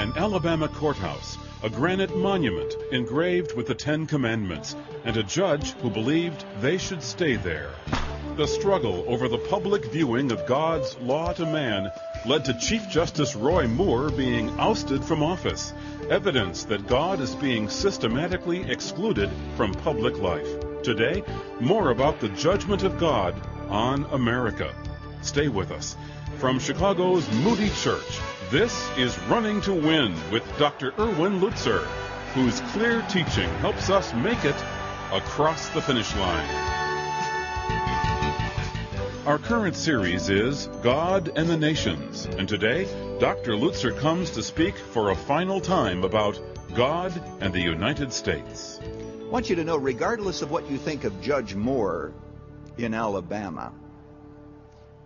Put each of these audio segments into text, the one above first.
An Alabama courthouse, a granite monument engraved with the Ten Commandments, and a judge who believed they should stay there. The struggle over the public viewing of God's law to man led to Chief Justice Roy Moore being ousted from office, evidence that God is being systematically excluded from public life. Today, more about the judgment of God on America. Stay with us. From Chicago's Moody Church, this is Running to Win with Dr. Erwin Lutzer, whose clear teaching helps us make it across the finish line. Our current series is God and the Nations, and today, Dr. Lutzer comes to speak for a final time about God and the United States. I want you to know, regardless of what you think of Judge Moore in Alabama,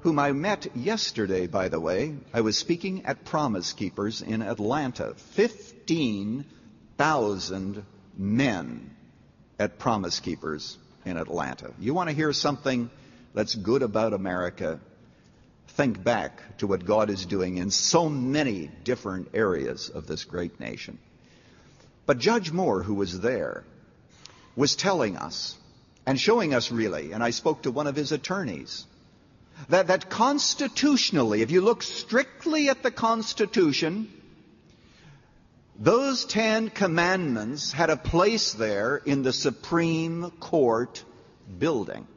whom I met yesterday, by the way, I was speaking at Promise Keepers in Atlanta. 15,000 men at Promise Keepers in Atlanta. You want to hear something that's good about America? Think back to what God is doing in so many different areas of this great nation. But Judge Moore, who was there, was telling us and showing us really, and I spoke to one of his attorneys, that constitutionally, if you look strictly at the Constitution, those 10 commandments had a place there in the Supreme Court building.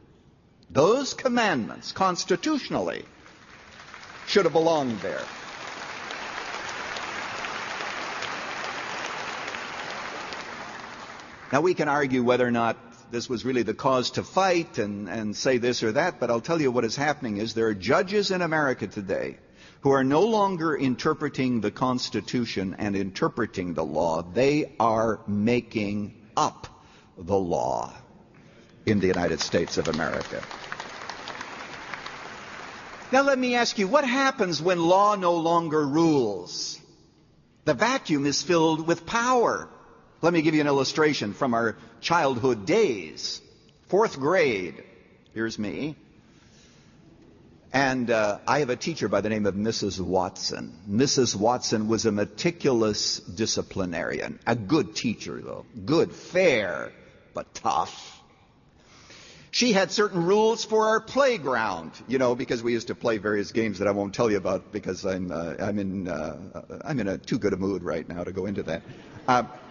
Those commandments, constitutionally, should have belonged there. Now, we can argue whether or not this was really the cause to fight and say this or that, but I'll tell you what is happening is there are judges in America today who are no longer interpreting the Constitution and interpreting the law. They are making up the law in the United States of America. Now let me ask you, what happens when law no longer rules? The vacuum is filled with power. Let me give you an illustration from our childhood days. 4th grade. Here's me. And I have a teacher by the name of Mrs. Watson. Mrs. Watson was a meticulous disciplinarian. A good teacher, though. Good, fair, but tough. She had certain rules for our playground, because we used to play various games that I won't tell you about because I'm in a too good a mood right now to go into that.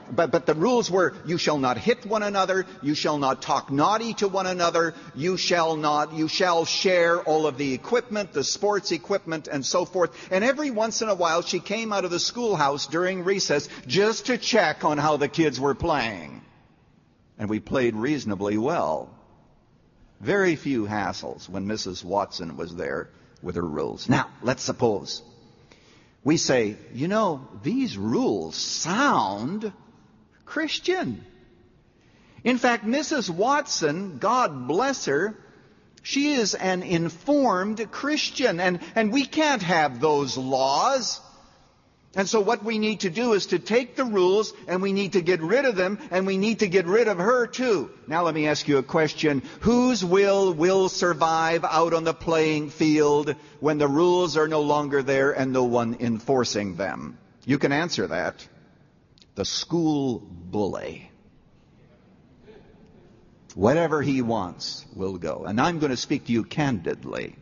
But the rules were, you shall not hit one another, you shall not talk naughty to one another, you shall share all of the equipment, the sports equipment, and so forth. And every once in a while, she came out of the schoolhouse during recess just to check on how the kids were playing. And we played reasonably well. Very few hassles when Mrs. Watson was there with her rules. Now, let's suppose we say, these rules sound Christian. In fact, Mrs. Watson, God bless her, she is an informed Christian, and we can't have those laws. And so what we need to do is to take the rules, and we need to get rid of them, and we need to get rid of her too. Now let me ask you a question. Whose will survive out on the playing field when the rules are no longer there and no one enforcing them? You can answer that. The school bully. Whatever he wants will go. And I'm going to speak to you candidly.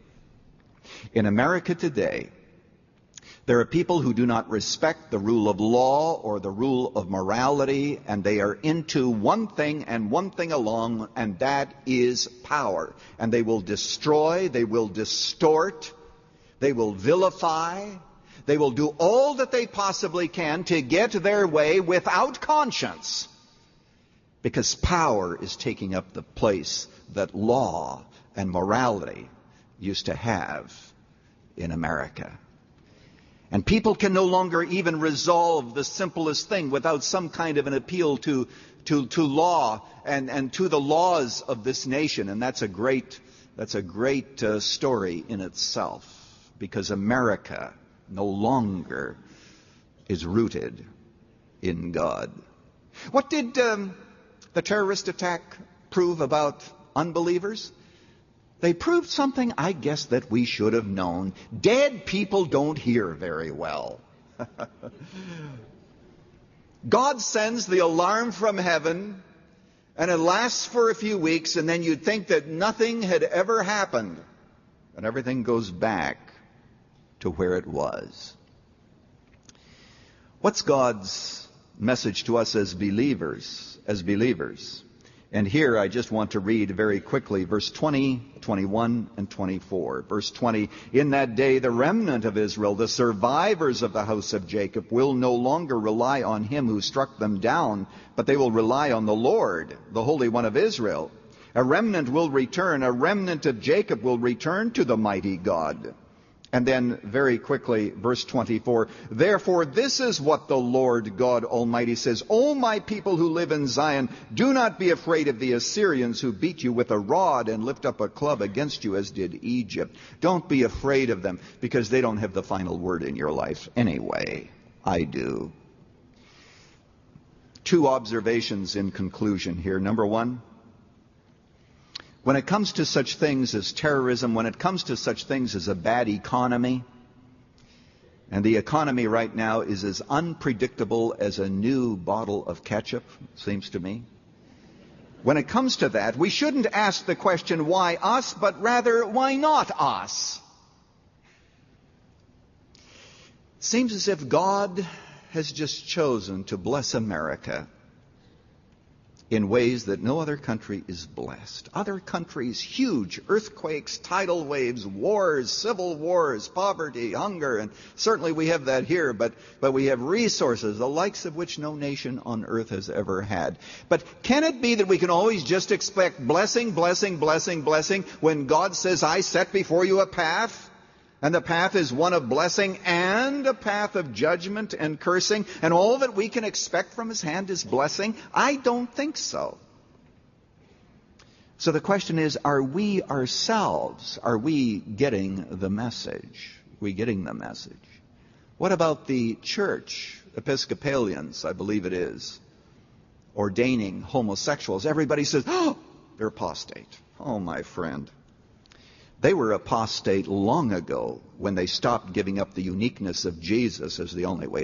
In America today, there are people who do not respect the rule of law or the rule of morality, and they are into one thing and one thing alone, and that is power. And they will destroy, they will distort, they will vilify, they will do all that they possibly can to get their way without conscience, because power is taking up the place that law and morality used to have in America. And people can no longer even resolve the simplest thing without some kind of an appeal to law and to the laws of this nation. And that's a great story in itself, because America no longer is rooted in God. What did the terrorist attack prove about unbelievers? They proved something, I guess, that we should have known. Dead people don't hear very well. God sends the alarm from heaven, and it lasts for a few weeks, and then you'd think that nothing had ever happened, and everything goes back to where it was. What's God's message to us as believers? And here I just want to read very quickly verse 20, 21, and 24. Verse 20, in that day the remnant of Israel, the survivors of the house of Jacob, will no longer rely on him who struck them down, but they will rely on the Lord, the Holy One of Israel. A remnant will return, a remnant of Jacob will return to the mighty God. And then very quickly, verse 24, therefore this is what the Lord God Almighty says, O my people who live in Zion, do not be afraid of the Assyrians who beat you with a rod and lift up a club against you as did Egypt. Don't be afraid of them, because they don't have the final word in your life anyway. I do. Two observations in conclusion here. Number one, when it comes to such things as terrorism, when it comes to such things as a bad economy, and the economy right now is as unpredictable as a new bottle of ketchup, it seems to me. When it comes to that, we shouldn't ask the question, why us, but rather, why not us? It seems as if God has just chosen to bless America in ways that no other country is blessed. Other countries, huge earthquakes, tidal waves, wars, civil wars, poverty, hunger, and certainly we have that here, but we have resources, the likes of which no nation on earth has ever had. But can it be that we can always just expect blessing, blessing, blessing, blessing, when God says, I set before you a path? And the path is one of blessing and a path of judgment and cursing. And all that we can expect from His hand is blessing? I don't think so. So the question is, are we ourselves, are we getting the message? Are we getting the message? What about the church, Episcopalians, I believe it is, ordaining homosexuals? Everybody says, oh, they're apostate. Oh, my friend. They were apostate long ago when they stopped giving up the uniqueness of Jesus as the only way to